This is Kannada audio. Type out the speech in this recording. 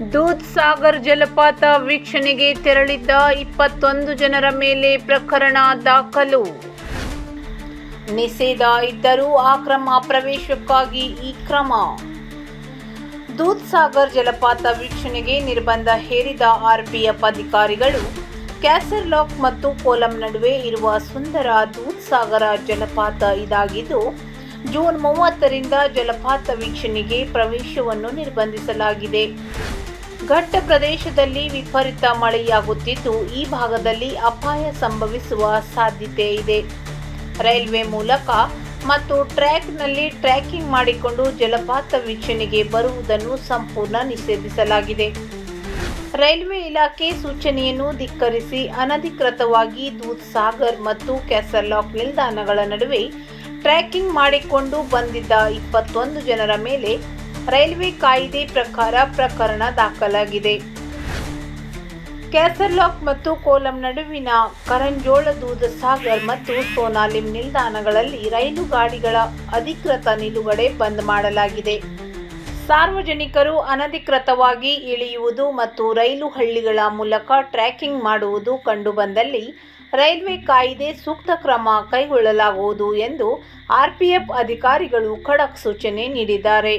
ದೂದ್ಸಾಗರ್ ಜಲಪಾತ ವೀಕ್ಷಣೆಗೆ ತೆರಳಿದ್ದ 21 ಜನರ ಮೇಲೆ ಪ್ರಕರಣ ದಾಖಲು. ನಿಷೇಧ ಇದ್ದರೂ ಅಕ್ರಮ ಪ್ರವೇಶಕ್ಕಾಗಿ ಈ ಕ್ರಮ. ದೂದ್ಸಾಗರ್ ಜಲಪಾತ ವೀಕ್ಷಣೆಗೆ ನಿರ್ಬಂಧ ಹೇರಿದ ಆರ್ಪಿಎಫ್ ಅಧಿಕಾರಿಗಳು ಕ್ಯಾಸರ್ ಲಾಕ್ ಮತ್ತು ಕೋಲಂ ನಡುವೆ ಇರುವ ಸುಂದರ ದೂದ್ಸಾಗರ ಜಲಪಾತ ಇದಾಗಿದ್ದು, ಜೂನ್ 30ರಿಂದ ಜಲಪಾತ ವೀಕ್ಷಣೆಗೆ ಪ್ರವೇಶವನ್ನು ನಿರ್ಬಂಧಿಸಲಾಗಿದೆ. ಘಟ್ಟ ಪ್ರದೇಶದಲ್ಲಿ ವಿಪರೀತ ಮಳೆಯಾಗುತ್ತಿದ್ದು, ಈ ಭಾಗದಲ್ಲಿ ಅಪಾಯ ಸಂಭವಿಸುವ ಸಾಧ್ಯತೆ ಇದೆ. ರೈಲ್ವೆ ಮೂಲಕ ಮತ್ತು ಟ್ರ್ಯಾಕ್ನಲ್ಲಿ ಟ್ರ್ಯಾಕಿಂಗ್ ಮಾಡಿಕೊಂಡು ಜಲಪಾತ ವೀಕ್ಷಣೆಗೆ ಬರುವುದನ್ನು ಸಂಪೂರ್ಣ ನಿಷೇಧಿಸಲಾಗಿದೆ. ರೈಲ್ವೆ ಇಲಾಖೆ ಸೂಚನೆಯನ್ನು ಧಿಕ್ಕರಿಸಿ ಅನಧಿಕೃತವಾಗಿ ದೂದ್ಸಾಗರ್ ಮತ್ತು ಕ್ಯಾಸರ್ ಲಾಕ್ ನಿಲ್ದಾಣಗಳ ನಡುವೆ ಟ್ರ್ಯಾಕಿಂಗ್ ಮಾಡಿಕೊಂಡು ಬಂದಿದ್ದ 21 ಜನರ ಮೇಲೆ ರೈಲ್ವೆ ಕಾಯ್ದೆ ಪ್ರಕಾರ ಪ್ರಕರಣ ದಾಖಲಾಗಿದೆ. ಕ್ಯಾಸರ್ ಲಾಕ್ ಮತ್ತು ಕೋಲಂ ನಡುವಿನ ಕರಂಜೋಳ, ದೂದ್ಸಾಗರ್ ಮತ್ತು ಸೋನಾಲಿಂ ನಿಲ್ದಾಣಗಳಲ್ಲಿ ರೈಲು ಗಾಡಿಗಳ ಅಧಿಕೃತ ನಿಲುಗಡೆ ಬಂದ್ ಮಾಡಲಾಗಿದೆ. ಸಾರ್ವಜನಿಕರು ಅನಧಿಕೃತವಾಗಿ ಇಳಿಯುವುದು ಮತ್ತು ರೈಲು ಹಳಿಗಳ ಮೂಲಕ ಟ್ರ್ಯಾಕಿಂಗ್ ಮಾಡುವುದು ಕಂಡುಬಂದಲ್ಲಿ ರೈಲ್ವೆ ಕಾಯ್ದೆ ಸೂಕ್ತ ಕ್ರಮ ಕೈಗೊಳ್ಳಲಾಗುವುದು ಎಂದು ಆರ್ಪಿಎಫ್ ಅಧಿಕಾರಿಗಳು ಖಡಕ್ ಸೂಚನೆ ನೀಡಿದ್ದಾರೆ.